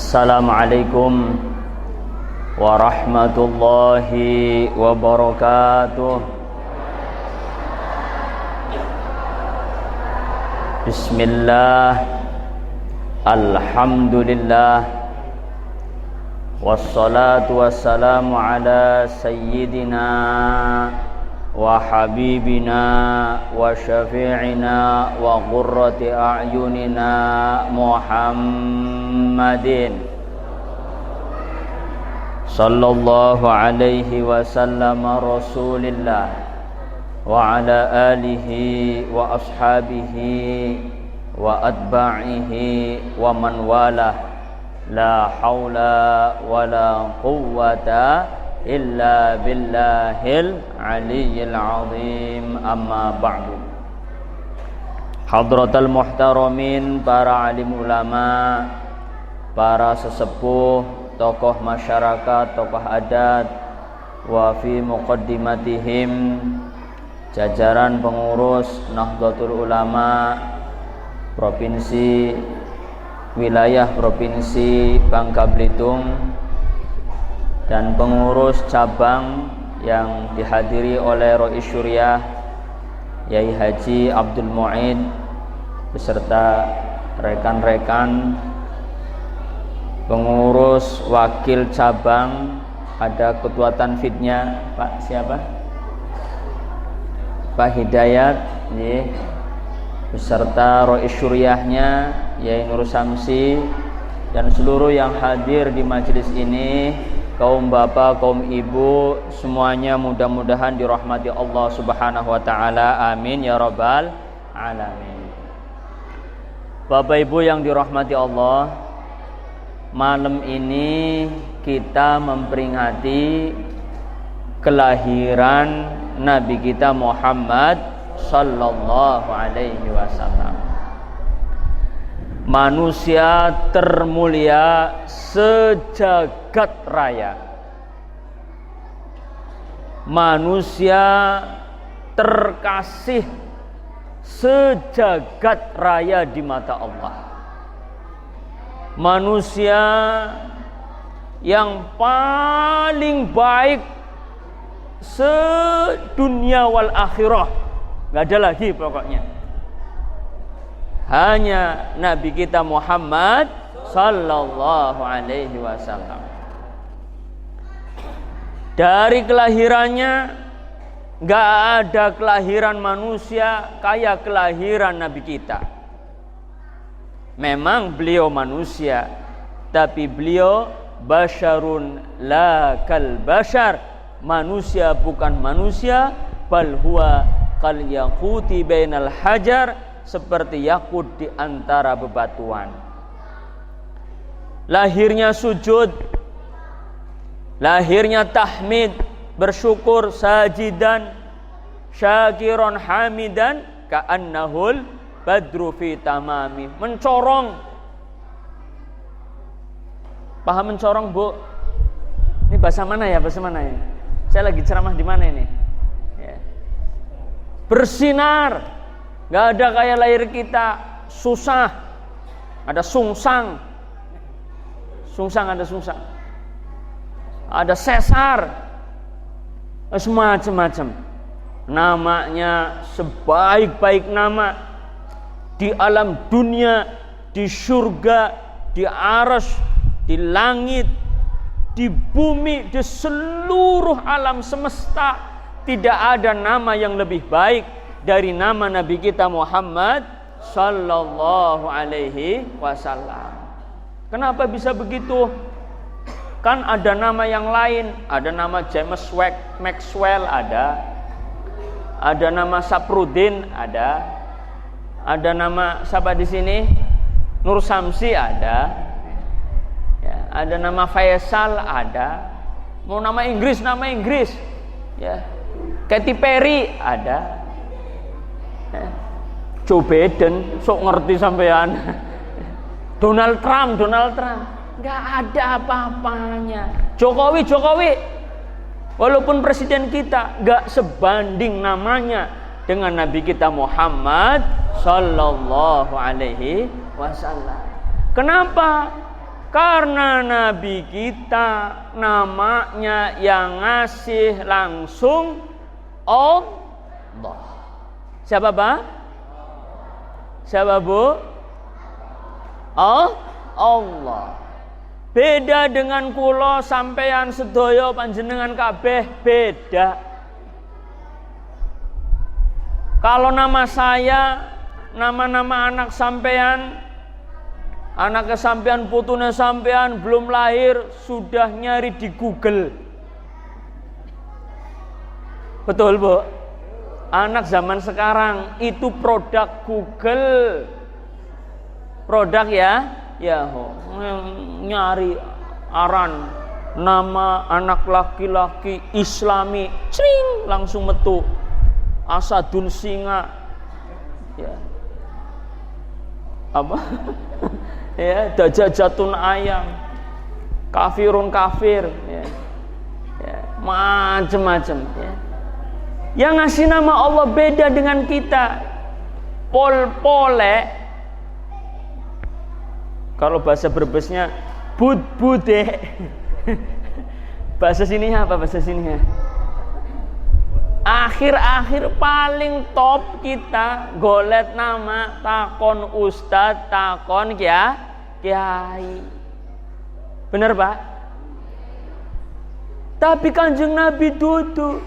Assalamualaikum warahmatullahi wabarakatuh. Bismillah, alhamdulillah, wassalatu wassalamu ala sayyidina wa habibina wa syafi'ina wa qurrati a'yunina Muhammadin sallallahu alaihi wasallam rasulillah wa ala alihi wa ashabihi wa atba'ihi wa man walah la hawla wa la quwwata illa billahil aliyyil azim, amma ba'du. Hadratal muhtaramin, para alim ulama, para sesepuh, tokoh masyarakat, tokoh adat, wa fi muqaddimatihim jajaran pengurus Nahdlatul Ulama provinsi wilayah provinsi Bangka Belitung dan pengurus cabang yang dihadiri oleh Rois Syuriah Yai Haji Abdul Mu'id beserta rekan-rekan pengurus wakil cabang, ada ketua tanfidnya Pak siapa? Pak Hidayat beserta Rois Syuriahnya Yai Nur Samsi dan seluruh yang hadir di majelis ini, kaum bapak, kaum ibu, semuanya mudah-mudahan dirahmati Allah Subhanahu wa taala. Amin ya rabbal alamin. Bapak ibu yang dirahmati Allah, malam ini kita memperingati kelahiran Nabi kita Muhammad sallallahu alaihi wasallam. Manusia termulia sejagat raya, manusia terkasih sejagat raya di mata Allah, manusia yang paling baik sedunia wal akhirah, nggak ada lagi pokoknya. Hanya Nabi kita Muhammad sallallahu alaihi wasallam. Dari kelahirannya nggak ada kelahiran manusia kayak kelahiran Nabi kita. Memang beliau manusia, tapi beliau basyarun la kal basyar, manusia bukan manusia, bal huwa kal yaquti bainal hajar, seperti yakut di antara bebatuan. Lahirnya sujud, lahirnya tahmid, bersyukur, sajidan, syakiron hamidan, ka'annahul badru fi tamami, mencorong. Paham mencorong, Bu? Ini bahasa mana ya? Bahasa mana ya? Saya lagi ceramah di mana ini? Ya. Bersinar. Gak ada kayak lahir kita susah, ada sungsang, ada sungsang, ada sesar, semacam-macam. Namanya sebaik-baik nama di alam dunia, di surga, di arsy, di langit, di bumi, di seluruh alam semesta, tidak ada nama yang lebih baik dari nama Nabi kita Muhammad sallallahu alaihi wasallam. Kenapa bisa begitu? Kan ada nama yang lain, ada nama James Maxwell, ada nama Saprudin, ada nama siapa di sini? Nur Samsi ada. Ya, ada nama Faisal ada. Mau nama Inggris ya. Katy Perry ada. Joe Biden, sok ngerti sampean. Donald Trump, nggak ada apa-apanya. Jokowi, walaupun presiden kita, nggak sebanding namanya dengan Nabi kita Muhammad sallallahu alaihi wasallam. Kenapa? Karena Nabi kita namanya yang ngasih langsung Allah. Siapa Pak? Siapa Bu? Allah. Beda dengan kula sampeyan sedaya panjenengan kabeh beda. Kalau nama saya, nama-nama anak sampean, anak sampean, putune sampean belum lahir sudah nyari di Google. Betul Bu? Anak zaman sekarang itu produk Google. Produk ya nyari aran nama anak laki-laki Islami, cring langsung metu. Asadun singa. Ya. Apa? Ya, dajajatun ayam. Kafirun kafir, ya. Ya, macam-macam, ya. Yang ngasih nama Allah beda dengan kita. Pol-pole. Kalau bahasa Brebesnya bud-bude. Bahasa sininya apa bahasa sininya? Akhir-akhir paling top kita golet nama takon ustad, takon kiai. Bener Pak? Tapi Kanjeng Nabi dudu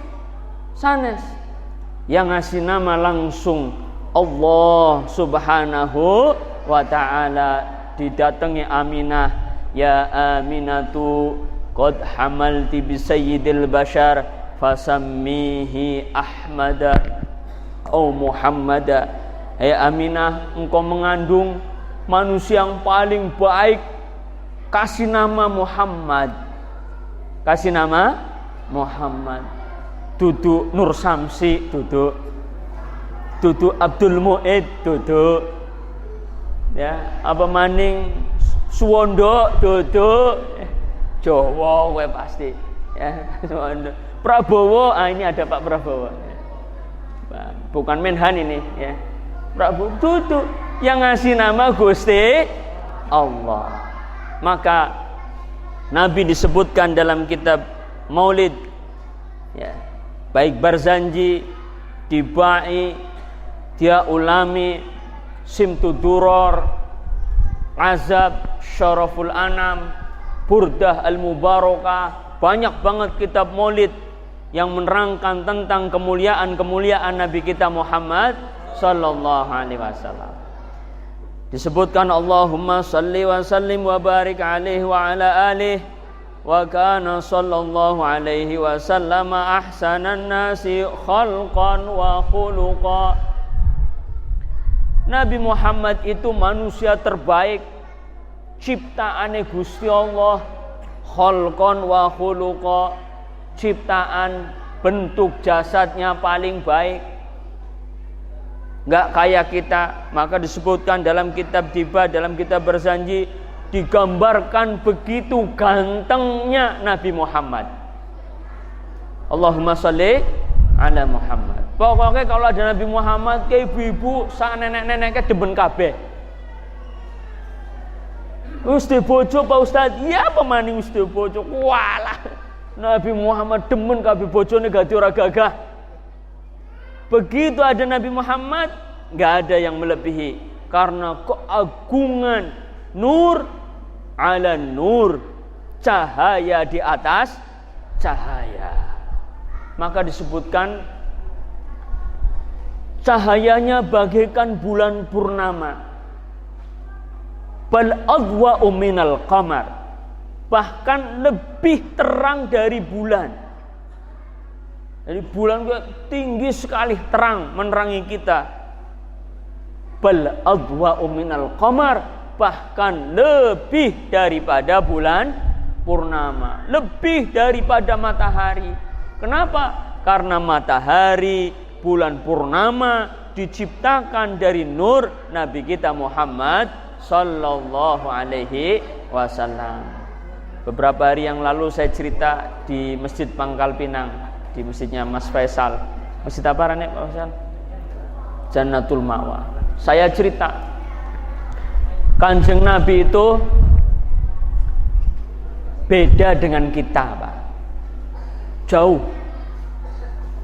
sanes yang ngasih nama langsung Allah Subhanahu wa ta'ala. Didatangi Aminah, ya Aminatu qad hamalti bi sayyidil bashar fasammihi Ahmada au Muhammada. Hai Aminah, engkau mengandung manusia yang paling baik, kasih nama Muhammad. Kasih nama Muhammad. Dudu Nur Samsi, dudu Abdul Muid, dudu ya apa maning Suwondo, dudu Jawa kowe pasti ya. Suwondo Prabowo, ini ada Pak Prabowo ya. Bukan Menhan ini ya. Prabowo dudu yang ngasih nama Gusti Allah. Maka Nabi disebutkan dalam kitab Maulid ya, baik Barzanji, Dibai, Dia Ulami, Simtu Duror, Azab, Syaraful Anam, Burdah Al-Mubarakah. Banyak banget kitab maulid yang menerangkan tentang kemuliaan-kemuliaan Nabi kita Muhammad sallallahu alaihi wasallam. Disebutkan Allahumma salli wa sallim wa barik alaihi wa ala alihi wa kana sallallahu alaihi wasallam ahsanan nasi khalqan wa khuluqa. Nabi Muhammad itu manusia terbaik, ciptaane Gusti Allah, khalqan wa khuluqa, ciptaan bentuk jasadnya paling baik. Enggak kayak kita. Maka disebutkan dalam kitab Diba, dalam kitab Barzanji, digambarkan begitu gantengnya Nabi Muhammad. Allahumma sholli ala Muhammad. Pokoknya kalau ada Nabi Muhammad, ke ibu-ibu, sak nenek-neneknya demen kabeh. Ustaz bojo Pak Ustaz, iya pemani Ustaz bojo. Walah, Nabi Muhammad demen kabeh bojone gak ora gagah. Begitu ada Nabi Muhammad, gak ada yang melebihi. Karena keagungan nur ala nur, cahaya di atas cahaya. Maka disebutkan cahayanya bagaikan bulan purnama, bal adwa'u minal qamar, bahkan lebih terang dari bulan. Jadi bulan tinggi sekali terang menerangi kita. Bal adwa'u minal qamar, bahkan lebih daripada bulan purnama, lebih daripada matahari. Kenapa? Karena matahari, bulan purnama diciptakan dari nur Nabi kita Muhammad sallallahu alaihi wasallam. Beberapa hari yang lalu saya cerita di Masjid Pangkal Pinang, di masjidnya Mas Faisal. Masjid apa Rane Pak Faisal? Jannatul Ma'wa. Saya cerita Kanjeng Nabi itu beda dengan kita, Pak.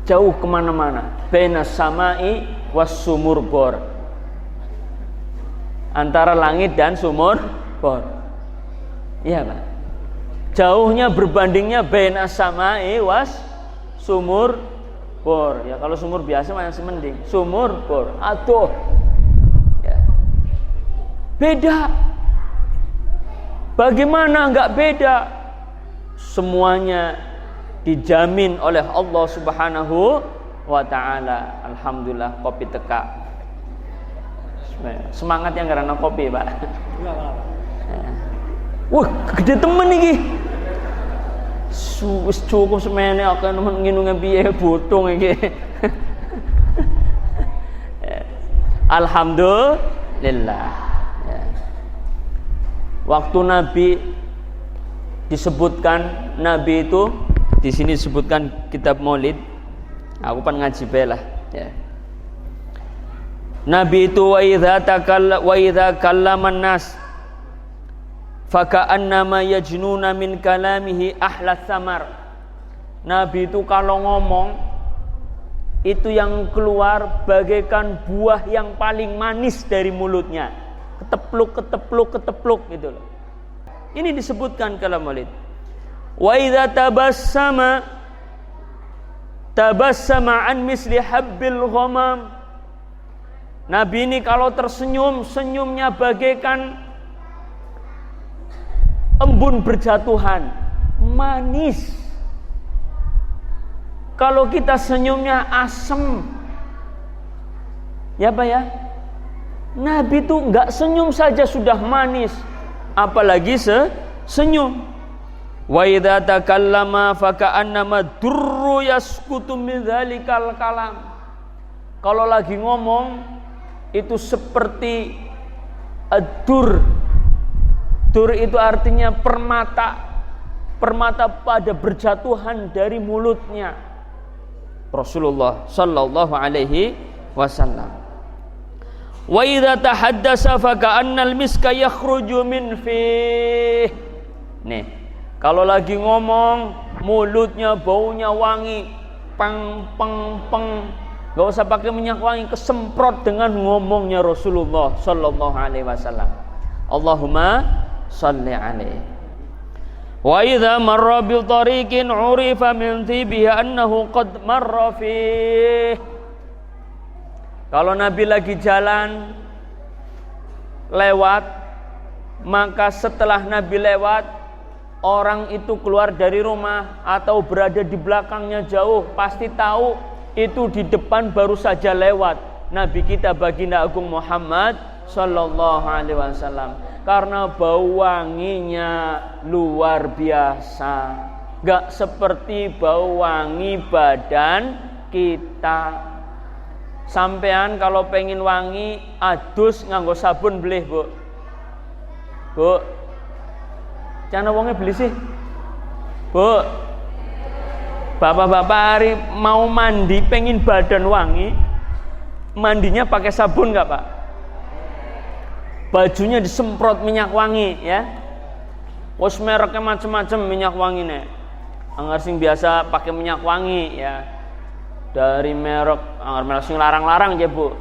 Jauh kemana-mana. Baina samai was sumur bor, antara langit dan sumur bor. Iya, Pak. Jauhnya berbandingnya baina samai was sumur bor. Ya kalau sumur biasa masih mending. Sumur bor, aduh. Ya. Beda. Bagaimana enggak beda? Semuanya dijamin oleh Allah Subhanahu wa ta'ala. Alhamdulillah kopi teka. Semangat yang karena kopi, Pak. Wah, gede temen iki. Wis cukup semene akeh nemen nginunge piye botong iki. Alhamdulillah. Ya. Waktu Nabi disebutkan, Nabi itu di sini disebutkan kitab Maulid. Aku pan ngaji bae lah, ya. Nabi itu wa idza kallaman nas faka'annama yajnuna min kalamihi ahla samar. Nabi itu kalau ngomong itu yang keluar bagaikan buah yang paling manis dari mulutnya. Ketepluk gitu loh. Ini disebutkan kalam Maulid. Wa idza tabassama an misli habbil ghamam. Nabi ini kalau tersenyum, senyumnya bagaikan embun berjatuhan, manis. Kalau kita senyumnya asem, ya Pak ya. Nabi itu enggak senyum saja sudah manis, apalagi senyum. Wa idza takallama faka'annama durru yaskutu min dzalikal kalam. Kalau lagi ngomong itu seperti dur. Dur itu artinya permata. Permata pada berjatuhan dari mulutnya Rasulullah sallallahu alaihi wasallam. Wa idza tahaddasa faka'annal miska yakhruju min fih. Nih, kalau lagi ngomong mulutnya baunya wangi, peng. Gak usah pakai minyak wangi, kesemprot dengan ngomongnya Rasulullah sallallahu alaihi wasallam. Allahumma shalli alaihi. Wa idza marra bi tariqin 'urifa min tibihi annahu qad marra fih. Kalau Nabi lagi jalan lewat, maka setelah Nabi lewat, orang itu keluar dari rumah atau berada di belakangnya jauh, pasti tahu itu di depan baru saja lewat Nabi kita baginda agung Muhammad sallallahu alaihi wasallam. Karena bau wanginya luar biasa, gak seperti bau wangi badan kita. Sampean kalau pengen wangi adus nganggo sabun belih, Bu. Cana wonge beli sih, Bu. Bapak-bapak hari mau mandi pengen badan wangi, mandinya pakai sabun nggak, Pak? Bajunya disemprot minyak wangi, ya. Wes mereknya macam-macam minyak wangi nih. Anggar sing biasa pakai minyak wangi, ya. Dari merek sing larang-larang ya, Bu.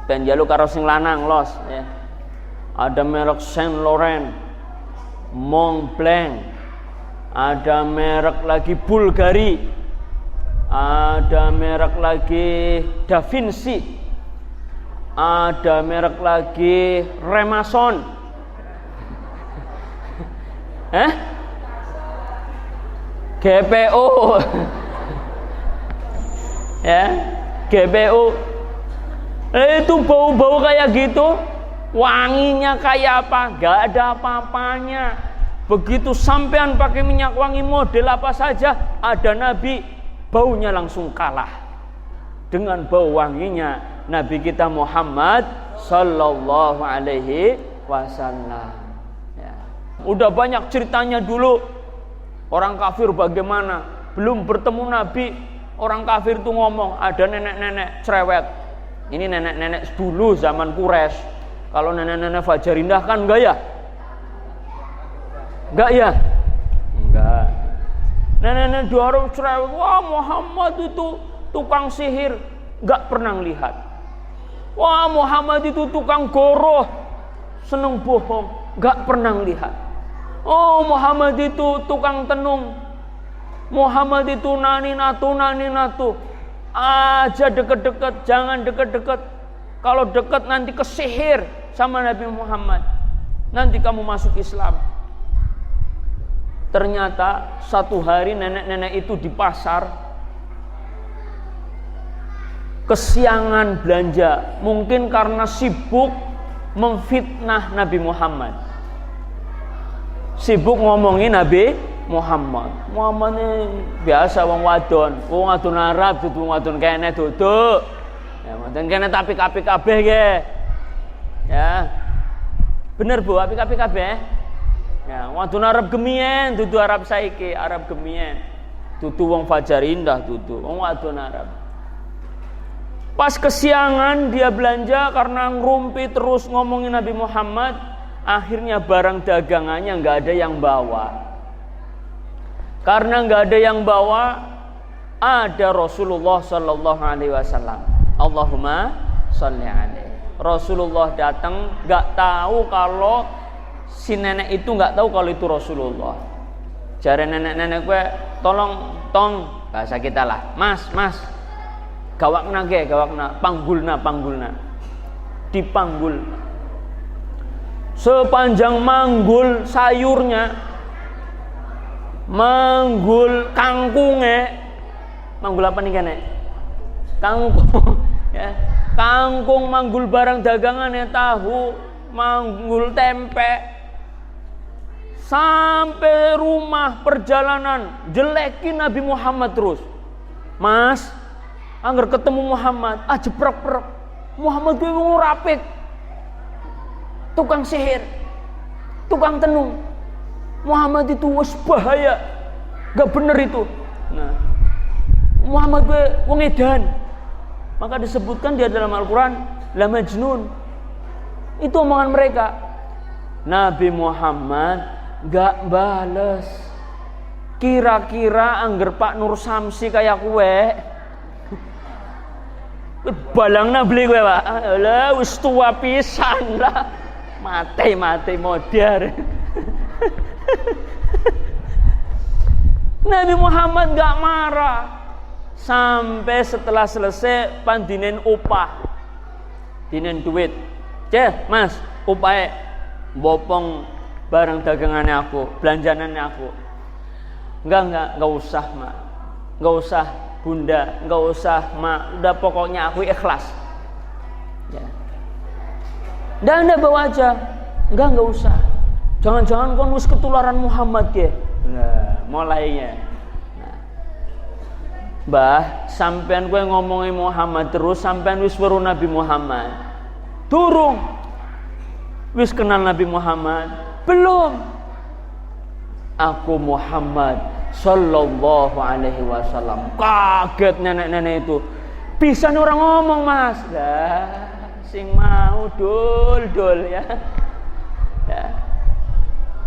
Ben jalu karo sing lanang los, ya. Ada merek Saint Laurent, Montblanc, ada merek lagi Bulgari, ada merek lagi Da Vinci, ada merek lagi Remason, GPO, ya, GPO. Itu bau-bau kayak gitu, wanginya kayak apa? Gak ada apa-apanya. Begitu sampean pakai minyak wangi model apa saja, ada Nabi, baunya langsung kalah dengan bau wanginya Nabi kita Muhammad sallallahu alaihi wasallam. Ya. Udah banyak ceritanya dulu orang kafir bagaimana, belum bertemu Nabi, orang kafir tuh ngomong, ada nenek-nenek cerewet. Ini nenek-nenek dulu zaman Quraisy. Kalau nenek-nenek Fajarindah kan enggak ya? Enggak ya? Nenek-nenek diharap cerewet, wah Muhammad itu tukang sihir, nggak pernah lihat. Wah Muhammad itu tukang goroh, seneng bohong, nggak pernah lihat. Oh Muhammad itu tukang tenung, Muhammad itu nani natu, aja deket-deket, jangan deket-deket. Kalau deket nanti kesihir sama Nabi Muhammad, nanti kamu masuk Islam. Ternyata satu hari nenek-nenek itu di pasar kesiangan belanja, mungkin karena sibuk memfitnah Nabi Muhammad, sibuk ngomongin Nabi Muhammad. Muhammad ini biasa wong wadon Arab, dudu wadon kene duduk. Ya, wadon kene tapi apik kabeh nggih. Ya. Bener Bu, apik kabeh. Ya, wadon Arab gemien, dudu Arab saiki, Arab gemien. Dudu wong Fajar Indah, dudu wong wadon Arab. Pas kesiangan dia belanja karena ngerumpi terus ngomongin Nabi Muhammad, akhirnya barang dagangannya nggak ada yang bawa. Karena nggak ada yang bawa, ada Rasulullah Sallallahu Alaihi Wasallam. Allahumma sholli alaihi. Rasulullah datang, nggak tahu kalau si nenek itu nggak tahu kalau itu Rasulullah. Jare nenek-nenek gue, tolong bahasa kita lah, mas, gawakna, panggulna, dipanggul. Sepanjang manggul sayurnya, manggul kangkunge, manggul apa nih kene? Kangkung, ya, kangkung, manggul barang dagangannya, tahu, manggul tempe. Sampai rumah perjalanan jelekin Nabi Muhammad terus. Mas, angger ketemu Muhammad, jeprek-prek. Muhammad gue wong rapik. Tukang sihir, tukang tenung. Muhammad itu wes bahaya. Gak bener itu. Nah, Muhammad gue wong edan. Maka disebutkan di dalam Al-Quran, la majnun. Itu omongan mereka. Nabi Muhammad gak bales. Kira-kira angger Pak Nur Samsi kayak kue, balangna beli kue Pak. Lah wis tua pisan lah. Mati modar. Nabi Muhammad gak marah. Sampai setelah selesai pandinen upah. Dinen duit. Mas, upah bopong barang dagangannya aku, belanjanannya aku. Enggak usah, Mak. Enggak usah, Bunda. Enggak usah, Mak. Udah pokoknya aku ikhlas. Ya. Dan Anda bawa aja. Enggak usah. Jangan-jangan kon wis ketularan Muhammad ya. Nah, mulainya. Nah. Mbah, sampean kowe ngomongin Muhammad terus, sampean wis weruh Nabi Muhammad. Durung. Wis kenal Nabi Muhammad? Belum. Aku Muhammad Sallallahu Alaihi Wasallam. Kaget nenek-nenek itu. Bisa nih orang ngomong, Mas. Lah, sing mau dul ya.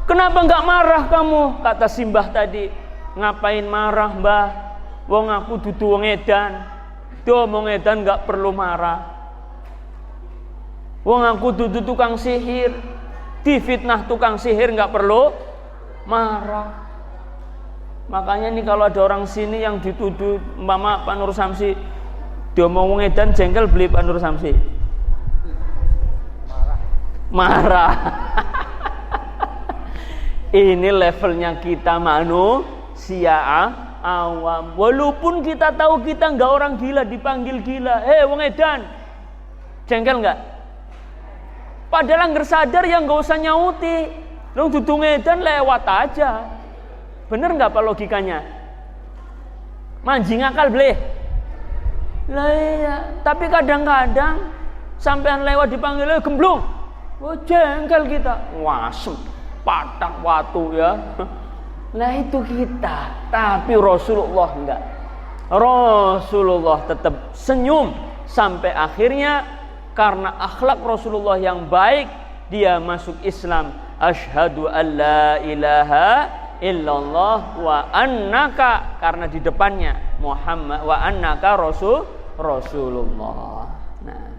Kenapa nggak marah kamu? Kata Simbah tadi. Ngapain marah, Mbah? Wong aku dudu wong edan. Tuh wong edan nggak perlu marah. Wong aku dudu tukang sihir. Difitnah tukang sihir nggak perlu marah. Makanya nih kalau ada orang sini yang dituduh Mama Pak Nur Samsi, dia mau ngedan jengkel, beli Pak Nur Samsi. Marah. Ini levelnya kita manusia awam. Walaupun kita tahu kita nggak orang gila, dipanggil gila. Wong edan, jengkel nggak? Padahal angger sadar yang gak usah nyauti. Lu duduk edan lewat aja. Bener gak apa logikanya? Manjing akal bleh. Lah iya, tapi kadang-kadang sampean lewat dipanggil gemblung. Oh jengkel kita. Wasem, patak watu ya. Lah itu kita. Tapi Rasulullah enggak. Rasulullah tetap senyum sampai akhirnya. Karena akhlak Rasulullah yang baik, dia masuk Islam. Asyhadu an la ilaha illallah wa annaka, karena di depannya Muhammad, wa annaka Rasulullah. Nah,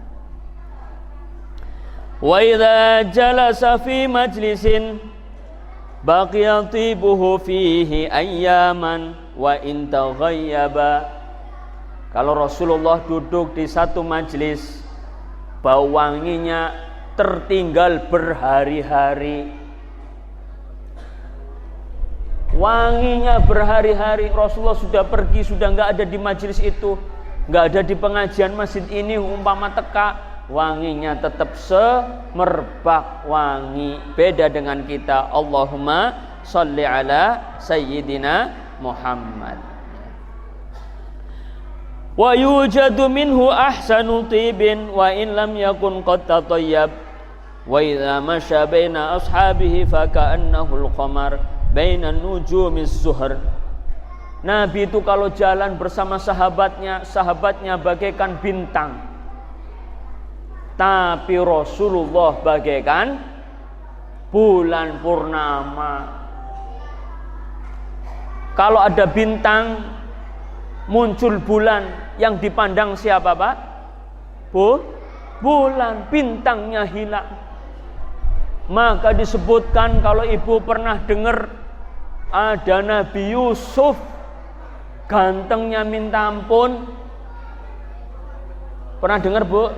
wa idza jalasa fi majlisin baqiya tibuhu fihi ayyaman wa in taghayyaba. Kalau Rasulullah duduk di satu majlis, bau wanginya tertinggal berhari-hari. Wanginya berhari-hari. Rasulullah sudah pergi, sudah enggak ada di majlis itu, enggak ada di pengajian masjid ini, umpama teka, wanginya tetap semerbak wangi. Beda dengan kita. Allahumma sholli ala sayyidina Muhammad. Wa yujadu minhu ahsanu tibin wa in lam yakun qad tatayyab wa idza masya baina ashabihi fa ka'annahu al-qamar baina nujumiz zuhr. Nabi itu kalau jalan bersama sahabatnya bagaikan bintang, tapi Rasulullah bagaikan bulan purnama. Kalau ada bintang, muncul bulan, yang dipandang siapa, Pak? Bulan, bintangnya hilang. Maka disebutkan, kalau ibu pernah dengar ada Nabi Yusuf, gantengnya minta ampun. Pernah dengar, Bu?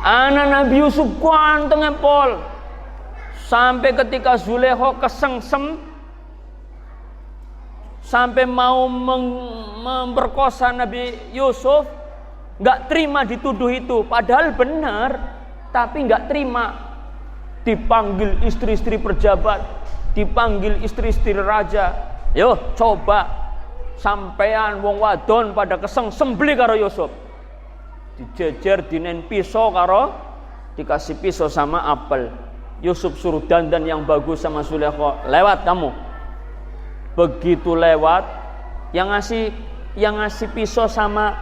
Anak Nabi Yusuf gantengnya pol. Sampai ketika Zulekho kesengsem, sampai mau memperkosa Nabi Yusuf, nggak terima dituduh itu, padahal benar, tapi nggak terima. Dipanggil istri-istri pejabat, dipanggil istri-istri raja. Yo, coba sampean wong wadon pada kesengsem beli karo Yusuf, dijejer dinen pisau karo, dikasih pisau sama apel. Yusuf suruh dandan yang bagus sama Zulekho, lewat kamu. Begitu lewat, yang ngasih pisau sama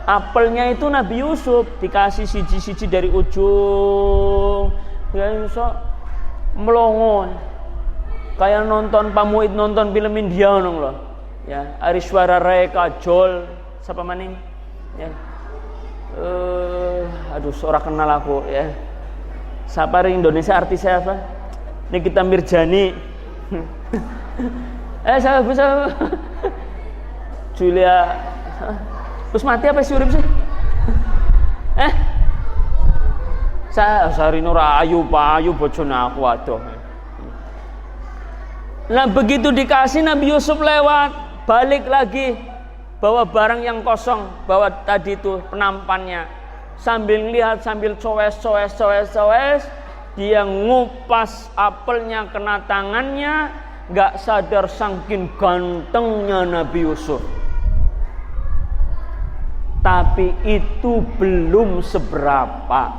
apelnya itu Nabi Yusuf, dikasih siji-siji dari ujung. Ya Yusuf melongon, kayak nonton pamuid nonton film India nong loh. Ya, Ariswara Rai Kajol, siapa maning? Ya. Aduh, seorang kenal aku ya. Siapa di Indonesia artisnya apa? Nikita Mirjani. Saya Julia. Terus mati apa sih urip sih? Saya Sarino Rayu payu bojone aku aduh. Nah, begitu dikasih Nabi Yusuf lewat, balik lagi bawa barang yang kosong, bawa tadi itu penampannya. Sambil lihat, sambil coes, dia ngupas apelnya kena tangannya, gak sadar saking gantengnya Nabi Yusuf. Tapi itu belum seberapa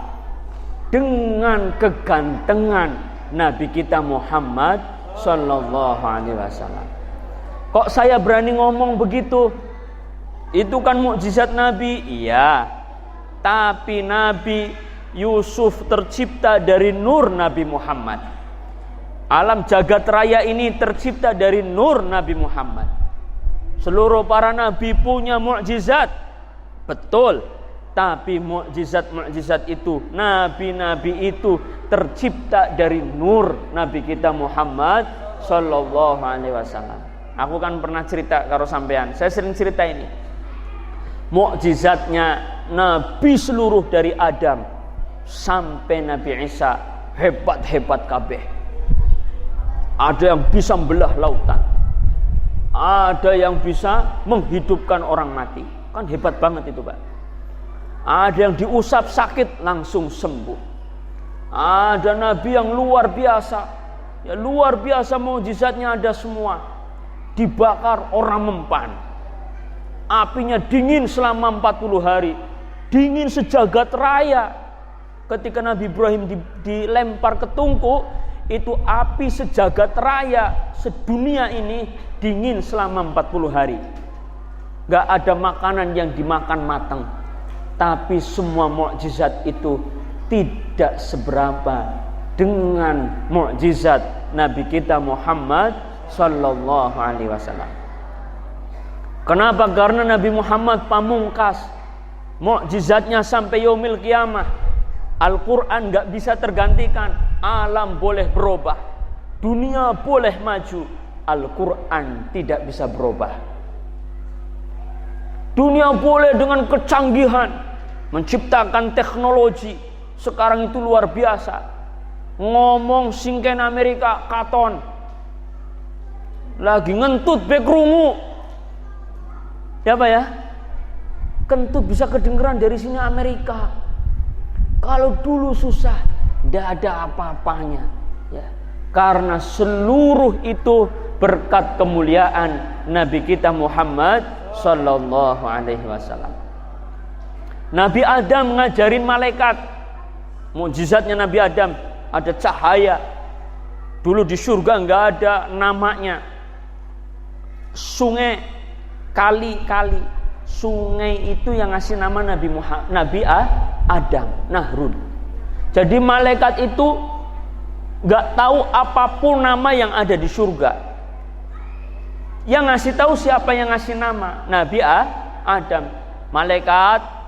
dengan kegantengan Nabi kita Muhammad Sallallahu Alaihi Wasallam. Kok saya berani ngomong begitu? Itu kan mukjizat Nabi, iya. Tapi Nabi Yusuf tercipta dari nur Nabi Muhammad. Alam jagat raya ini tercipta dari nur Nabi Muhammad. Seluruh para nabi punya mukjizat, betul. Tapi mukjizat itu, nabi-nabi itu tercipta dari nur Nabi kita Muhammad Sallallahu Alaihi Wasallam. Aku kan pernah cerita karo sampean. Saya sering cerita ini. Mukjizatnya nabi seluruh dari Adam sampai Nabi Isa hebat-hebat kabeh. Ada yang bisa membelah lautan, ada yang bisa menghidupkan orang mati, kan hebat banget itu Pak. Ada yang diusap sakit langsung sembuh. Ada nabi yang luar biasa, ya luar biasa mukjizatnya ada semua. Dibakar orang mempan, apinya dingin selama 40 hari, dingin sejagat raya. Ketika Nabi Ibrahim dilempar ke tungku, itu api sejagat raya sedunia ini dingin selama 40 hari. Gak ada makanan yang dimakan matang. Tapi semua mukjizat itu tidak seberapa dengan mukjizat Nabi kita Muhammad sallallahu alaihi wasallam. Kenapa? Karena Nabi Muhammad pamungkas, mukjizatnya sampai yaumil kiamah. Al-Quran gak bisa tergantikan. Alam boleh berubah, dunia boleh maju, Al-Quran tidak bisa berubah. Dunia boleh dengan kecanggihan menciptakan teknologi, sekarang itu luar biasa. Ngomong singken Amerika katon, lagi ngentut bek rungu, ya Pak ya, kentut bisa kedengeran dari sini Amerika. Kalau dulu susah, tidak ada apa-apanya, ya. Karena seluruh itu berkat kemuliaan Nabi kita Muhammad sallallahu alaihi wasallam. Nabi Adam ngajarin malaikat. Mukjizatnya Nabi Adam, ada cahaya. Dulu di surga nggak ada namanya. Sungai, kali-kali. Sungai itu yang ngasih nama Nabi Adam, Nahrun. Jadi malaikat itu nggak tahu apapun nama yang ada di surga. Yang ngasih tahu siapa yang ngasih nama? Nabi Adam. Malaikat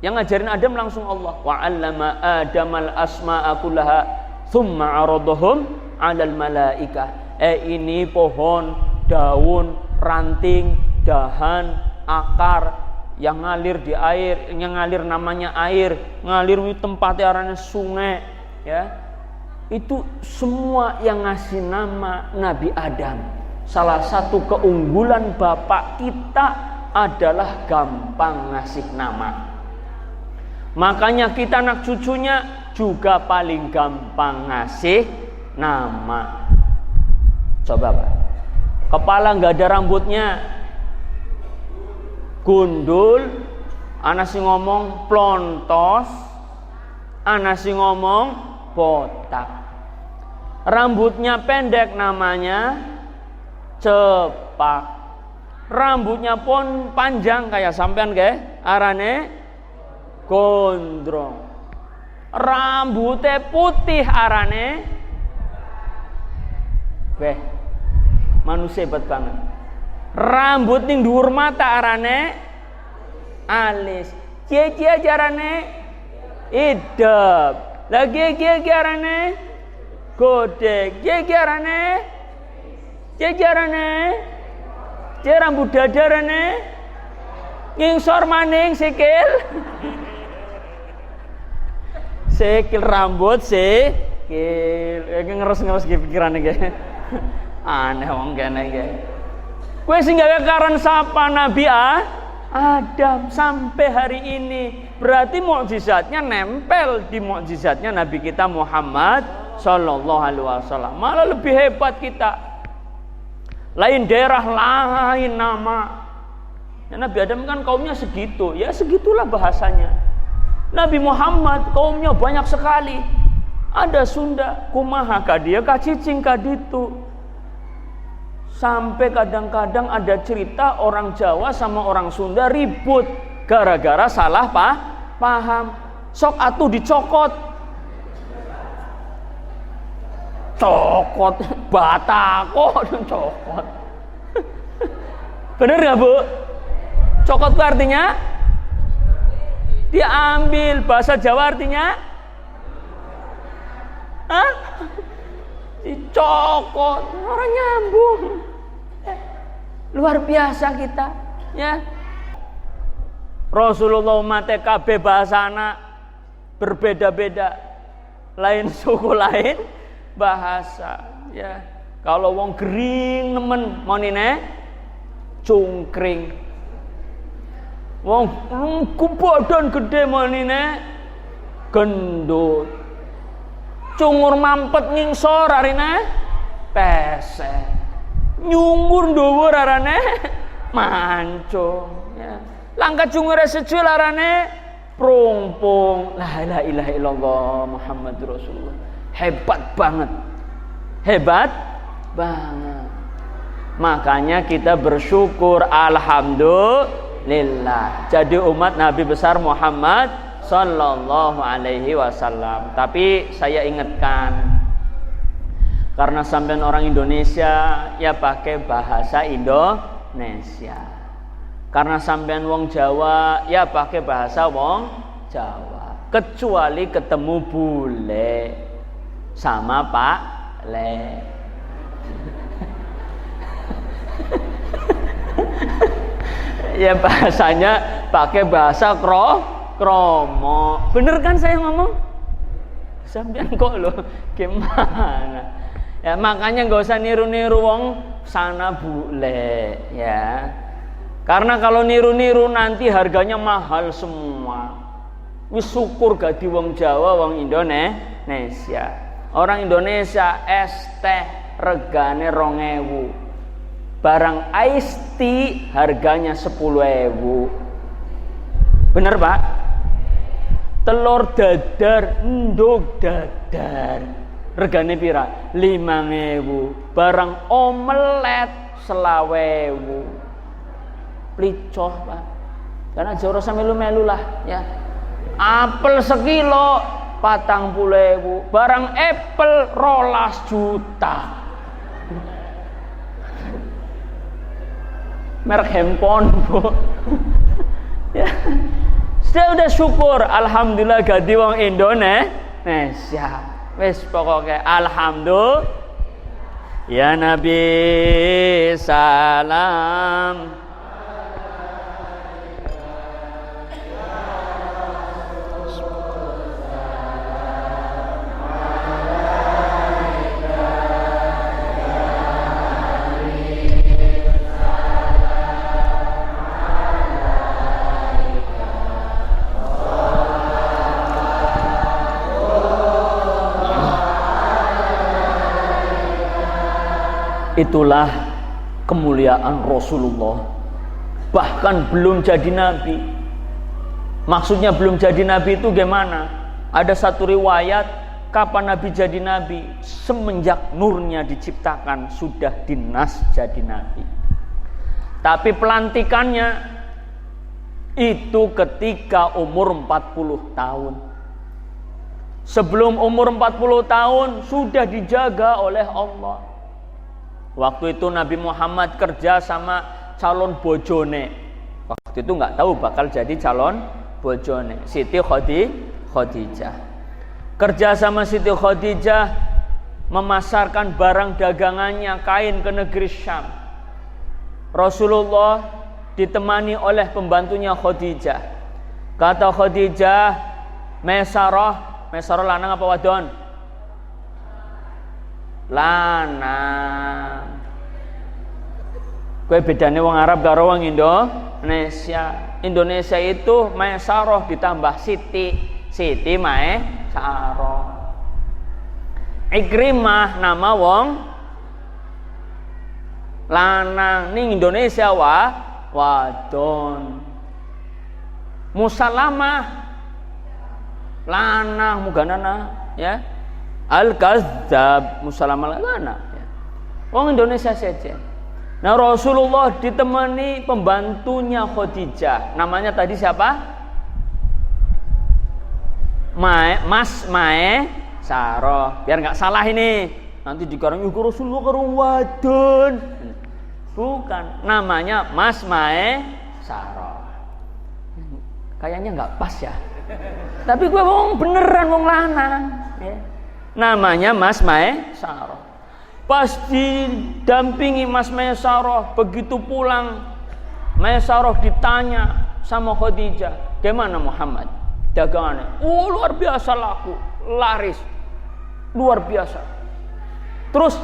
yang ngajarin Adam langsung Allah. Wa 'allama Adamal asma'a kullaha tsumma 'aradahum 'alal malaikah. Ini pohon, daun, ranting, dahan, akar yang ngalir di air, yang ngalir namanya air, ngalir di tempatnya arahnya sungai, ya. Itu semua yang ngasih nama Nabi Adam. Salah satu keunggulan bapak kita adalah gampang ngasih nama. Makanya kita anak cucunya juga paling gampang ngasih nama. Coba Pak, kepala nggak ada rambutnya, gundul, ana sing ngomong plontos, ana sing ngomong botak. Rambutnya pendek namanya cepak. Rambutnya pun panjang kayak sampean ke arane gondrong. Rambutnya putih arane beh, manusia hebat banget. Rambut ning dhuwur mata arane alis. Cie-cie jarane idep. Lagi arane godek. Cie arane arane. Cie rambut dadarane ngingsor maning sikil. Sikil rambut sikil. Ngeres-ngeres iki pikirane iki. Aneh wong kene iki. Kowe sing gawe karan sapa Nabi Adam sampai hari ini. Berarti mukjizatnya nempel di mukjizatnya Nabi kita Muhammad sallallahu alaihi wasallam. Malah lebih hebat kita. Lain daerah, lain nama. Ya, Nabi Adam kan kaumnya segitu, ya segitulah bahasanya. Nabi Muhammad kaumnya banyak sekali. Ada Sunda, kumaha ka dia, ka cicing ka ditu. Sampai kadang-kadang ada cerita orang Jawa sama orang Sunda ribut gara-gara salah paham. Sok atuh dicokot. Cokot, batako cokot. Bener gak Bu? Cokot itu artinya diambil. Bahasa Jawa artinya dicokot. Orang nyambung. Luar biasa kita, ya. Rasulullah umatnya kabeh bahasana berbeda-beda, lain suku lain bahasa, ya. Kalau wong gering nemen monine cungkring, wong badan gede monine gendut, cungur mampet ngingsor arine pesek, nyungur dhuwur arane mancung, ya. Langkah cungure secu larane prungpung. La ilaha illallah Muhammadur Rasulullah. Hebat banget. Hebat banget. Makanya kita bersyukur, alhamdulillah. Jadi umat Nabi besar Muhammad Sallallahu alaihi wasallam. Tapi saya ingatkan, karena sampean orang Indonesia, ya pakai bahasa Indonesia. Karena sampean wong Jawa, ya pakai bahasa wong Jawa. Kecuali ketemu bule sama Pak Le. Ya bahasanya pakai bahasa kromo. Bener kan saya ngomong? Sampean kok lo gimana? Ya makanya nggak usah niru-niru wong sana bule ya. Karena kalau niru-niru nanti harganya mahal semua. Wis syukur gak di wong Jawa, wong Indonesia. Orang Indonesia es teh regane 2.000. Barang ice tea harganya 10.000. Bener Pak? Telur dadar, endog dadar regane pira? 5.000. Barang omelet 20.000. Plicoh Pak. Karena joro melu-melu lah ya. Apel sekilo 40.000. Barang apple 12 juta. Merek handphone Bu. Ya. Saya udah syukur, alhamdulillah gadi wong Indonesia. Wes pokoknya alhamdulillah. Ya Nabi salam. Itulah kemuliaan Rasulullah. Bahkan belum jadi nabi. Maksudnya belum jadi nabi itu gimana? Ada satu riwayat kapan nabi jadi nabi? Semenjak nurnya diciptakan sudah dinas jadi nabi. Tapi pelantikannya itu ketika umur 40 tahun. Sebelum umur 40 tahun sudah dijaga oleh Allah. Waktu itu Nabi Muhammad kerja sama calon bojone. Waktu itu nggak tahu bakal jadi calon bojone, Siti Khadijah. Kerja sama Siti Khadijah, memasarkan barang dagangannya kain ke negeri Syam. Rasulullah ditemani oleh pembantunya Khadijah. Kata Khadijah, Maisarah lanang apa wadon? Lanang. Kowe bedane wong Arab karo wong Indonesia. Indonesia itu Maisarah ditambah Siti Maisarah. Ikrimah nama wong lanang ning Indonesia wadon. Musalamah lanang muganana ya. Al-Kadzab Musalamah lana ya. Wong Indonesia saja. Nah Rasulullah ditemani pembantunya Khadijah. Namanya tadi siapa? Mas Maisarah. Biar nggak salah ini. Nanti dikarang Rasulullah karo wadon. Bukan, namanya Mas Maisarah. Kayaknya nggak pas ya. Tapi gue wong beneran wong lanang ya. Namanya Mas Maisarah. Pas didampingi Mas Maisarah, begitu pulang Maisarah ditanya sama Khadijah, "Gimana Muhammad? Dagangannya?" "Oh, luar biasa laku, laris. Luar biasa." Terus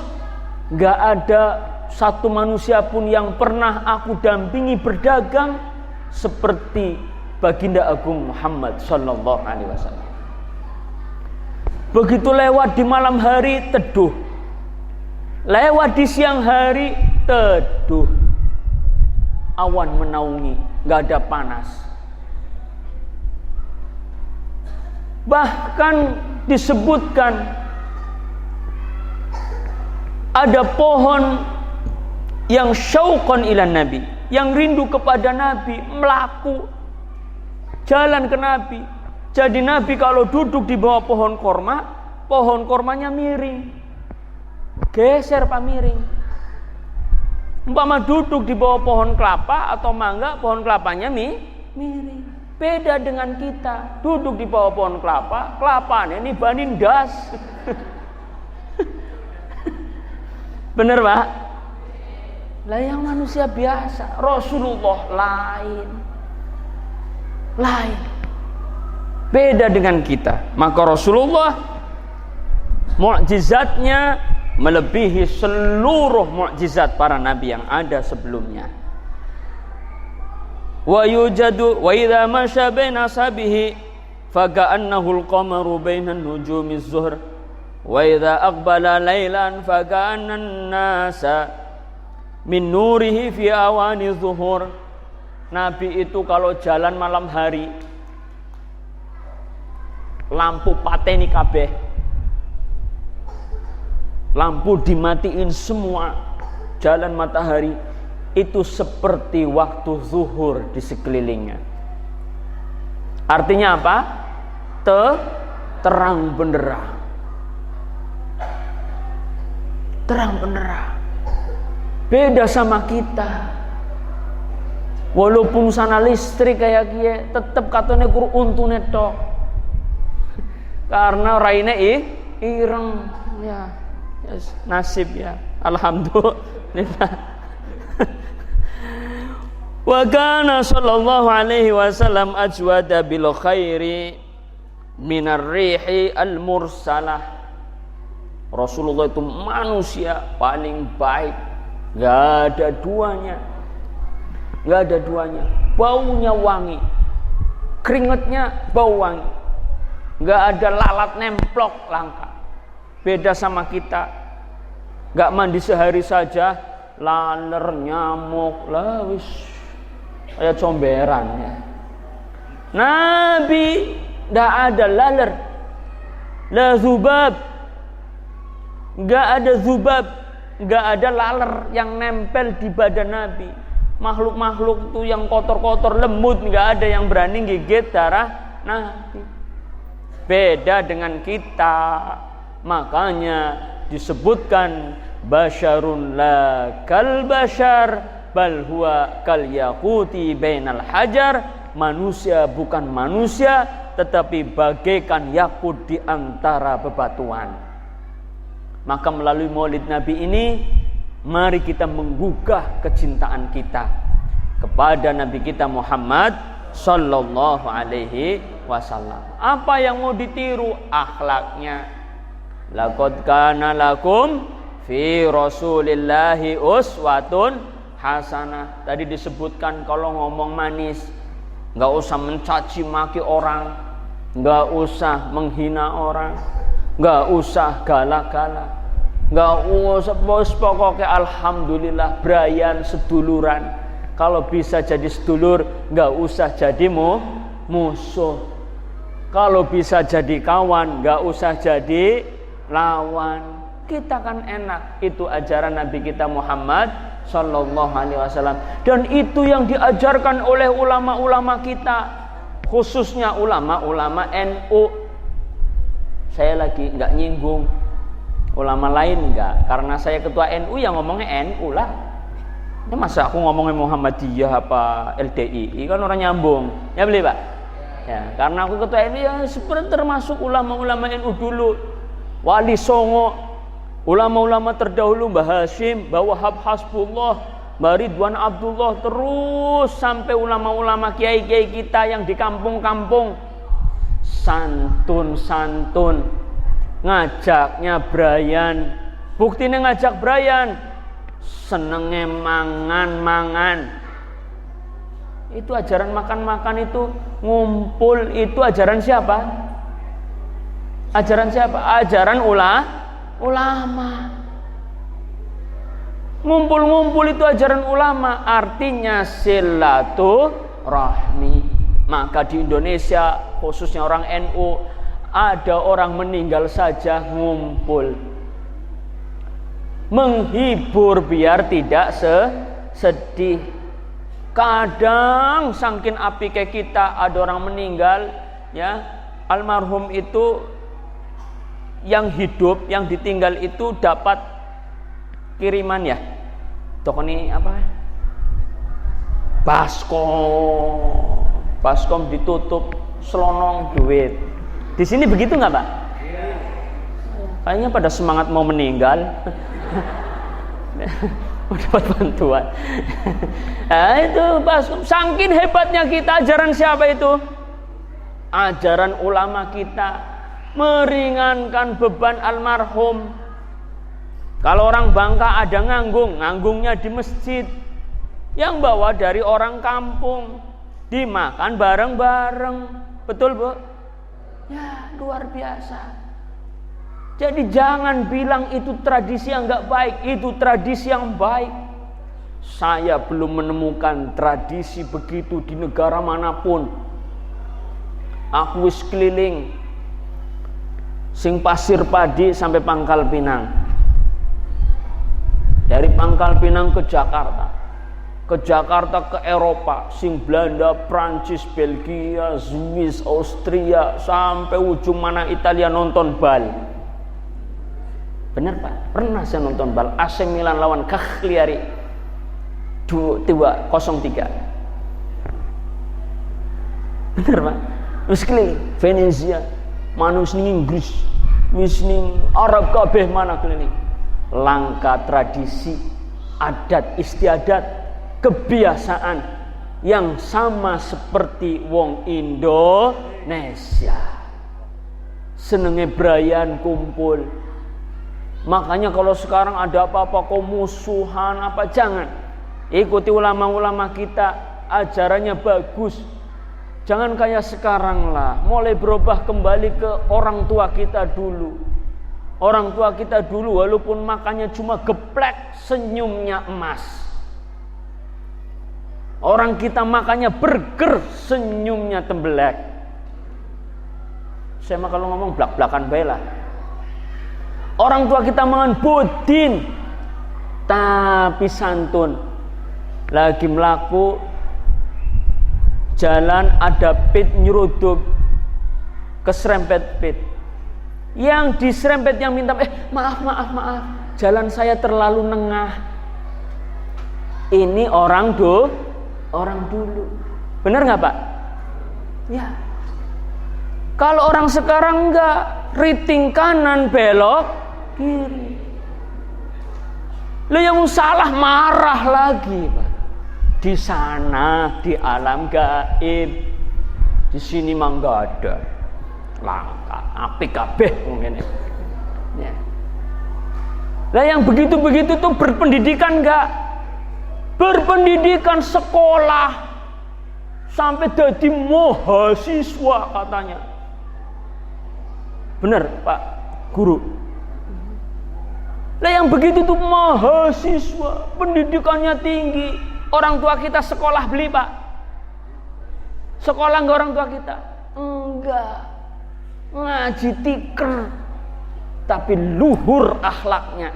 gak ada satu manusia pun yang pernah aku dampingi berdagang seperti Baginda Agung Muhammad sallallahu alaihi wasallam. Begitu lewat di malam hari teduh, lewat di siang hari teduh, awan menaungi, gak ada panas. Bahkan disebutkan ada pohon yang syauqan ila Nabi, yang rindu kepada Nabi, melaku jalan ke Nabi, Jadi Nabi kalau duduk di bawah pohon kormanya miring. Geser Pak miring. Umpama duduk di bawah pohon kelapa atau mangga, pohon kelapanya miring. Beda dengan kita, duduk di bawah pohon kelapanya ini banindas. Bener Pak? Lah yang manusia biasa, Rasulullah lain. Beda dengan kita. Maka Rasulullah mukjizatnya melebihi seluruh mukjizat para nabi yang ada sebelumnya. Wa yujadu wa idza masya baina ashabihi faka'annahu al-qamaru baina an-nujumi az-zuhr wa idza aqbala lailan faka'anna an-nasa min nurihi fi awani zuhur. Nabi itu kalau jalan malam hari lampu pateni kabeh, lampu dimatiin semua, jalan matahari itu seperti waktu zuhur di sekelilingnya. Artinya apa? Terang benderang. Terang benderang. Beda sama kita. Walaupun sana listrik kayak kie, tetep katanya kur untune tok. Karena raine ireng ya. Yes, nasib ya. Alhamdulillah. Wa kana sallallahu alaihi wasallam ajwada bil khairi minar rihi al mursalah. Rasulullah itu manusia paling baik, enggak ada duanya. Baunya wangi, keringetnya bau wangi, enggak ada lalat nemplok langka. Beda sama kita, enggak mandi sehari saja laler, nyamuk, lah wis kayak comberan ya. Nabi enggak ada laler, la zubab, enggak ada zubab, enggak ada laler yang nempel di badan Nabi. Makhluk-makhluk itu yang kotor-kotor, lembut, enggak ada yang berani gigit darah Nabi. Beda dengan kita. Makanya disebutkan basyarun la kal basyar bal huwa kal yaquti bainal hajar. Manusia bukan manusia, tetapi bagaikan yakut di antara bebatuan. Maka melalui Maulid Nabi ini, mari kita menggugah kecintaan kita kepada Nabi kita Muhammad sallallahu alaihi wasallam. Apa yang mau ditiru? Akhlaknya. Laqad kana lakum fi Rasulillahi uswatun hasanah. Tadi disebutkan kalau ngomong manis, enggak usah mencaci maki orang, enggak usah menghina orang, enggak usah galak-galak, enggak usah pokoknya alhamdulillah brayan seduluran. Kalau bisa jadi sedulur, enggak usah jadi musuh. Kalau bisa jadi kawan, enggak usah jadi lawan. Kita kan enak. Itu ajaran Nabi kita Muhammad sallallahu alaihi wasallam, dan itu yang diajarkan oleh ulama-ulama kita, khususnya ulama-ulama NU. Saya lagi enggak nyinggung ulama lain enggak, karena saya ketua NU yang ngomongnya NU lah. Ini masa aku ngomongin Muhammadiyah apa LDI, kan orang nyambung. Ya beli Pak? Ya, karena aku ketua NU ya seperti termasuk ulama-ulama NU dulu. Wali Songo, ulama-ulama terdahulu, Mbah Hashim, Mbah Wahab Hasbullah, Mbah Ridwan Abdullah, terus sampai ulama-ulama kiai-kiai kita yang di kampung-kampung, santun-santun, ngajaknya brayan. Buktinya ngajak brayan, senenge mangan-mangan. Itu ajaran makan-makan, itu ngumpul, itu ajaran siapa? Ajaran siapa? Ajaran ulama. Ngumpul-ngumpul itu ajaran ulama, artinya silaturahmi. Maka di Indonesia, khususnya orang NU, ada orang meninggal saja ngumpul, menghibur biar tidak sedih. Kadang saking api kayak kita, ada orang meninggal ya, almarhum itu yang hidup, yang ditinggal itu dapat kiriman ya. Toko ini apa? Baskom ditutup selonong duit. Di sini begitu nggak Pak? Kayaknya pada semangat mau meninggal. Dapat bantuan. Nah, itu baskom. Saking hebatnya kita, ajaran siapa itu? Ajaran ulama kita. Meringankan beban almarhum. Kalau orang Bangka ada nganggungnya di masjid. Yang bawa dari orang kampung, dimakan bareng-bareng. Betul Bu? Ya, luar biasa. Jadi jangan bilang itu tradisi yang enggak baik, itu tradisi yang baik. Saya belum menemukan tradisi begitu di negara manapun. Aku wis keliling sing Pasir Padi sampai Pangkal Pinang. Dari Pangkal Pinang ke Jakarta. Ke Jakarta ke Eropa, sing Belanda, Prancis, Belgia, Swiss, Austria, sampai ujung mana Italia nonton bal. Benar Pak, pernah saya nonton bal AC Milan lawan Cagliari 2-0-3. Benar Pak, terus keliling Venezia, manus ning Inggris, wis ning Arab kabeh mana keliling. Langka tradisi, adat istiadat, kebiasaan yang sama seperti wong Indonesia. Senenge brayan kumpul. Makanya kalau sekarang ada apa-apa musuhan apa, jangan. Ikuti ulama-ulama kita, ajarannya bagus. Jangan kayak sekarang lah, mulai berubah kembali ke orang tua kita dulu. Orang tua kita dulu walaupun makannya cuma geplek, senyumnya emas. Orang kita makannya burger, senyumnya tembelek. Saya mah kalau ngomong blak-blakan bae lah. Orang tua kita makan budin tapi santun. Lagi melaku jalan ada pit nyeruduk, keserempet pit. Yang diserempet yang minta maaf, jalan saya terlalu nengah. Ini orang dulu. Benar nggak Pak? Ya. Kalau orang sekarang enggak, riting kanan belok kiri. Lo yang salah marah lagi Pak. Di sana di alam gaib, di sini mah enggak ada. Langka, apik kabeh mungkin ya. Lah yang begitu-begitu tuh berpendidikan enggak? Berpendidikan, sekolah sampai jadi mahasiswa katanya. Benar Pak Guru. Lah yang begitu tuh mahasiswa, pendidikannya tinggi. Orang tua kita sekolah beli Pak. Sekolah enggak orang tua kita? Enggak. Ngaji tiker, tapi luhur akhlaknya.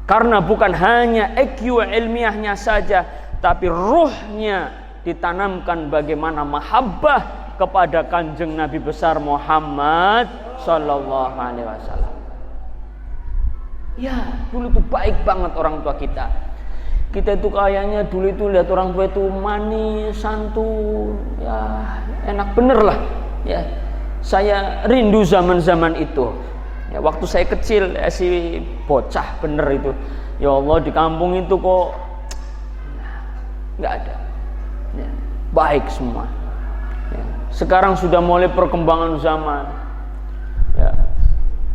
Karena bukan hanya IQ ilmiahnya saja, tapi ruhnya ditanamkan bagaimana mahabbah kepada kanjeng Nabi besar Muhammad Sallallahu Alaihi Wasallam. Ya, dulu itu baik banget orang tua kita. Kita itu kayaknya dulu itu lihat orang tua itu manis, santun, ya enak bener lah. Ya, saya rindu zaman-zaman itu. Ya, waktu saya kecil si bocah bener itu. Ya Allah, di kampung itu kok nggak ada. Ya, baik semua. Ya, sekarang sudah mulai perkembangan zaman. Ya,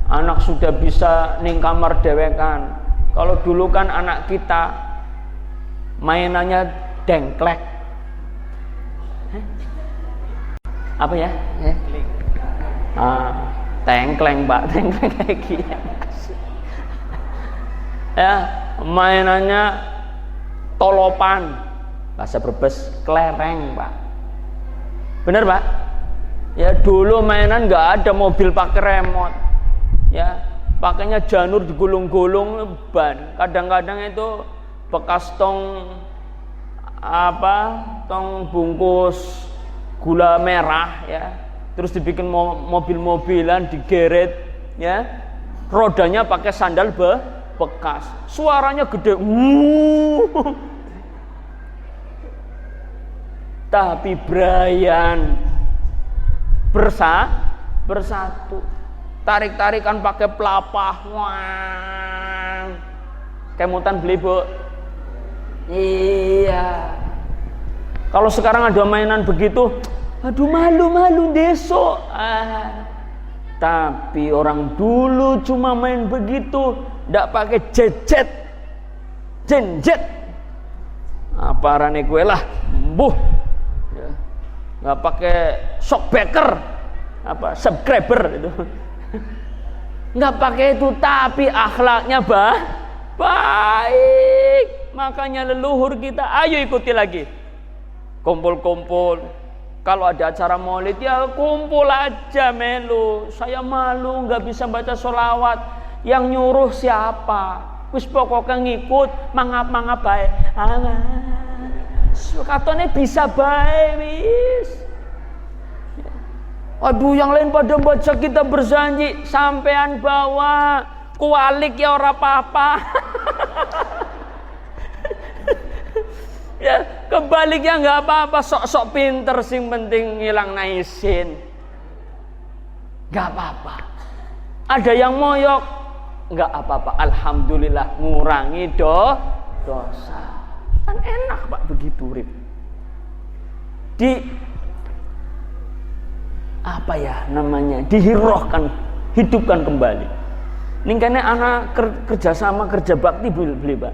anak sudah bisa ning kamar dewekan. Kalau dulu kan anak kita mainannya dengklek. Apa ya? Tengkleng Pak, tengkleng kayak gini. Ya, mainannya tolopan, bahasa Brebes kelereng Pak. Bener Pak? Ya dulu mainan nggak ada mobil pakai remote. Ya, pakainya janur digulung-gulung ban. Kadang-kadang itu bekas tong bungkus gula merah ya. terus dibikin mobil-mobilan, digeret, ya, rodanya pakai sandal bekas, suaranya gede, tapi Brian bersatu, tarik-tarikan pakai pelapah, wah, kemutan beli bu, iya. Kalau sekarang ada mainan begitu, aduh malu deso. Tapi orang dulu cuma main begitu, ndak pakai jenjet. Apa rane kue lah, buh, ya. Nggak pakai shockbreaker, apa subscriber itu, nggak pakai itu, tapi akhlaknya baik. Makanya leluhur kita, ayo ikuti lagi. Kumpul-kumpul. Kalau ada acara maulid ya kumpul aja melu. Saya malu nggak bisa baca sholawat. Yang nyuruh siapa? Wis pokoknya ngikut, mangap bae. Katanya bisa bae wis. Aduh, yang lain pada baca, kita berjanji sampean bawa kualik ya ora apa-apa. Ya, kebaliknya nggak apa-apa, sok-sok pinter, sing penting ngilang naisin, nggak apa-apa. Ada yang moyok, nggak apa-apa, alhamdulillah ngurangi dosa. Kan enak Pak begitu, Rip. Di apa ya namanya, dihirohkan, hidupkan kembali. Ini kayaknya anak kerja bakti beli Pak,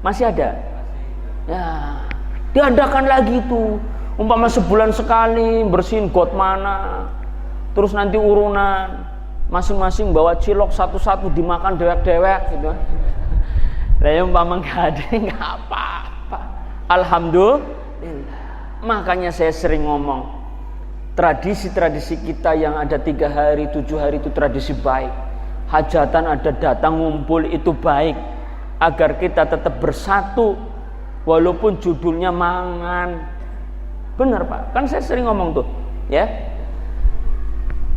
masih ada. Ya, diadakan lagi tuh, umpama sebulan sekali bersihin got mana, terus nanti urunan, masing-masing bawa cilok satu-satu dimakan dewek-dewek gitu. Lah umpama nggak ada, nggak apa-apa. Alhamdulillah. Makanya saya sering ngomong, tradisi-tradisi kita yang ada 3 hari, 7 hari itu tradisi baik. Hajatan ada datang ngumpul itu baik, agar kita tetap bersatu. Walaupun judulnya mangan, bener Pak, kan saya sering ngomong tuh, ya,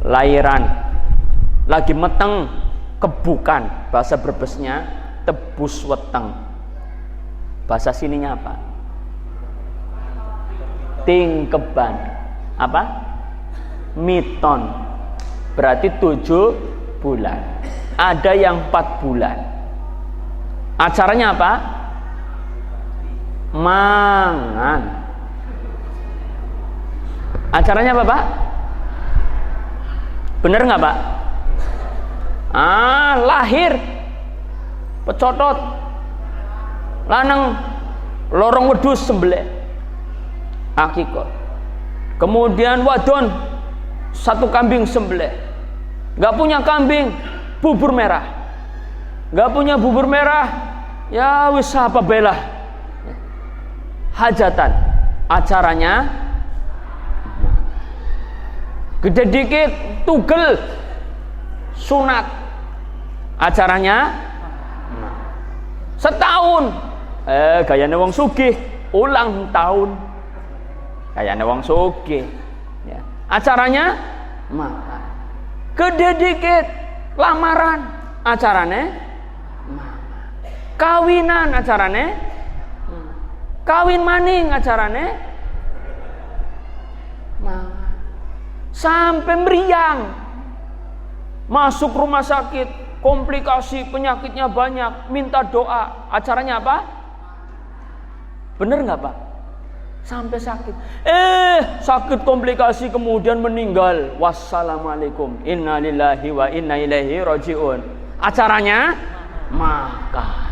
lairan, lagi meteng, kebukan, bahasa Brebesnya tebus weteng, bahasa sininya apa? Tingkeban, apa? Miton, berarti 7 bulan, ada yang 4 bulan, acaranya apa? Mangan. Acaranya apa Pak? Bener nggak Pak? Lahir, pecotot, lanang, lorong wedhus sembelih, akikah. Kemudian wadon, 1 kambing sembelih. Nggak punya kambing, bubur merah. Nggak punya bubur merah, ya wis apa belah. Hajatan, acaranya gede dikit, tugel, sunat, acaranya setahun. Gayane wong sugih, ulang tahun, gayane wong sugih, ya. Acaranya makan. Gede dikit, lamaran, acarane kawinan, acarane kawin maning, acarane sampai meriang, masuk rumah sakit, komplikasi, penyakitnya banyak, minta doa, acaranya apa? Bener nggak Pak? Sampai sakit, sakit komplikasi kemudian meninggal, wassalamualaikum, innalillahi wa inna ilaihi rajiun, acaranya makan.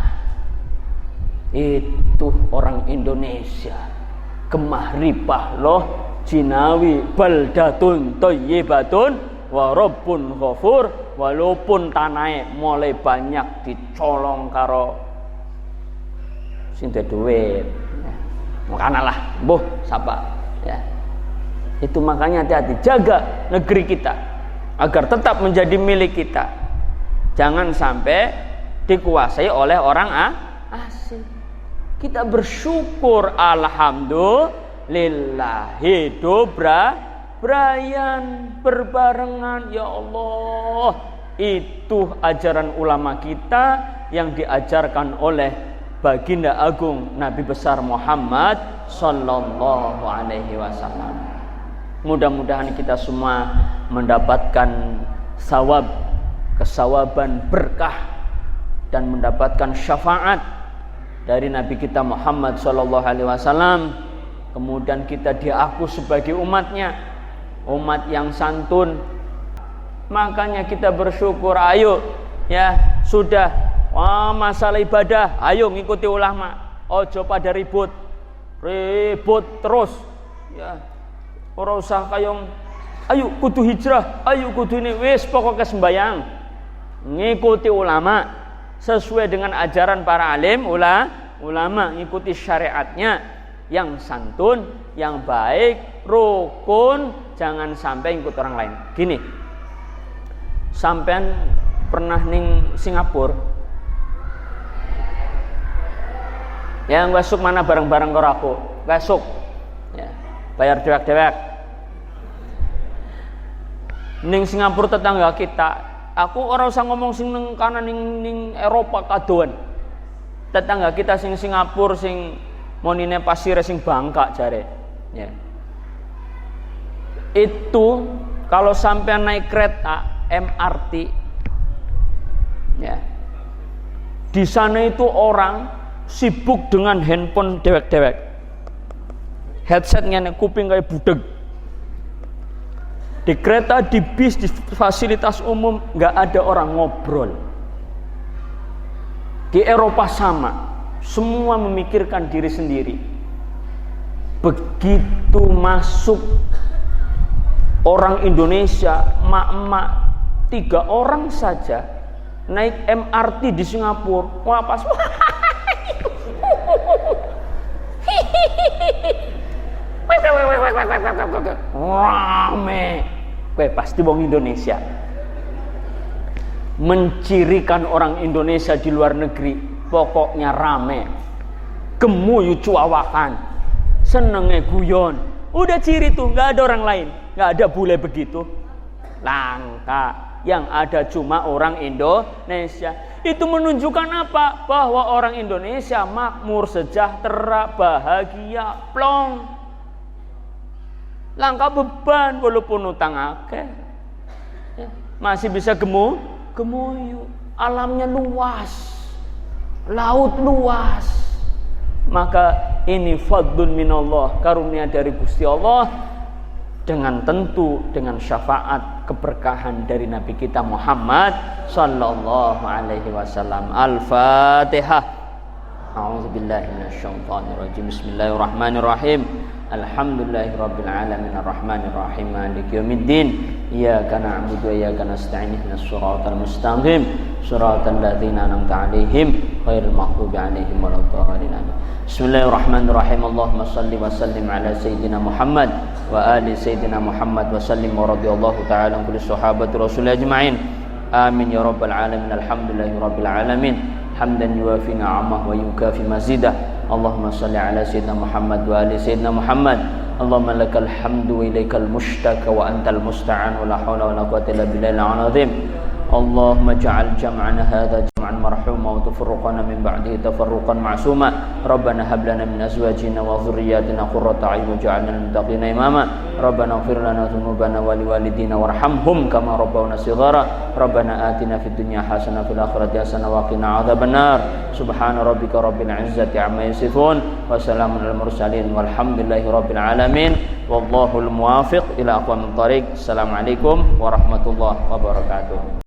Itu orang Indonesia, gemah ripah loh, jinawi baldatun thayyibatun wa rabbun ghafur. Walaupun tanahnya mulai banyak dicolong karo sing duit, ya. Makanya lah, boh sapa, ya. Itu makanya hati-hati, jaga negeri kita agar tetap menjadi milik kita. Jangan sampai dikuasai oleh orang asing. Kita bersyukur, alhamdulillah, hidup berayan, berbarengan. Ya Allah, itu ajaran ulama kita yang diajarkan oleh Baginda Agung Nabi besar Muhammad sallallahu alaihi wasallam. Mudah-mudahan kita semua mendapatkan sawab, kesawaban, berkah, dan mendapatkan syafaat dari Nabi kita Muhammad sallallahu alaihi wasallam. Kemudian kita diaku sebagai umatnya, umat yang santun. Makanya kita bersyukur. Ayo ya, sudah masalah ibadah, ayo ngikuti ulama. Ojo pada ribut terus ya. Ora usah kayong ayo kudu hijrah, ayo kudu ini, wis pokoknya sembayang. Ngikuti ulama sesuai dengan ajaran para alim ulama, ngikuti syariatnya yang santun, yang baik, rukun, jangan sampai ikut orang lain. Gini, sampean pernah ning Singapura? Yang besok mana bareng-bareng karo aku? Besok, ya, bayar dewek-dewek. Ning Singapura tetangga kita, aku orang usah ngomong sing neng kanan ning Eropa kadoan. Tetangga kita sing Singapura sing monine pasir sing Bangka jare. Ya. Itu kalau sampai naik kereta MRT, ya, di sana itu orang sibuk dengan handphone dewek-dewek, headsetnya kuping kayak budeg. Di kereta, di bis, di fasilitas umum nggak ada orang ngobrol. Di Eropa sama, semua memikirkan diri sendiri. Begitu masuk orang Indonesia, emak-emak 3 orang saja naik MRT di Singapura, wah pas rame. Pasti wong Indonesia. Mencirikan orang Indonesia di luar negeri, pokoknya rame, gemuyu cuawakan, senenge guyon. Udah ciri tuh, nggak ada orang lain, nggak ada bule begitu, langka. Yang ada cuma orang Indonesia. Itu menunjukkan apa? Bahwa orang Indonesia makmur, sejahtera, bahagia, plong. Langka beban walaupun utang akeh, ya, masih bisa gemuyu. Alamnya luas, laut luas. Maka ini fadlun minallah, karunia dari Gusti Allah, dengan tentu dengan syafaat keberkahan dari Nabi kita Muhammad sallallahu alaihi wasallam. Al-Fatihah. A'udzubillahi minasyaitonirrajim. Bismillahirrahmanirrahim. Alhamdulillahirabbil alamin arrahmanir rahim maliki yaumiddin. Iyyaka na'budu wa iyyaka nasta'in ihdinas siratal mustaqim siratal ladzina an'amta 'alaihim ghairil maghdubi 'alaihim waladdallin. Bismillahirrahmanirrahim. Allahumma shalli wa sallim ala sayyidina Muhammad wa ali sayyidina Muhammad wa sallim wa radhiyallahu ta'ala an kulli sahabati rasul ajma'in. Amin ya rabbal alamin. Alhamdulillahirabbil alamin. Hamdan yuwafi ni'amahu wa yukafi mazidah. Allahumma salli ala sayyidina Muhammad wa ali sayyidina Muhammad. Allahumma lakal hamdu wa ilaikal mushtaka wa antal musta'an wa la hawla wa la quwwata illa billahil azim. Allahumma ja'al jam'ana hadha jam'an marhuma wa tafarruqana min ba'dihi tafarruqan ma'suma. Rabbana hab lana min azwajina wa dhurriyyatina qurrata a'yun waj'alna lil muttaqina imama. Rabbana ighfir lana dhunubana wa liwalidina warhamhum kama rabbawna shighara. Rabbana atina fid dunya hasanah fil akhirati hasanah wa qina adzabannar. Subhana rabbika rabbil izzati amma yasifun wa salamun alal mursalin walhamdulillahi rabbil alamin. Wallahul muwaffiq ila aqwamit thariq. Assalamualaikum warahmatullahi wabarakatuh.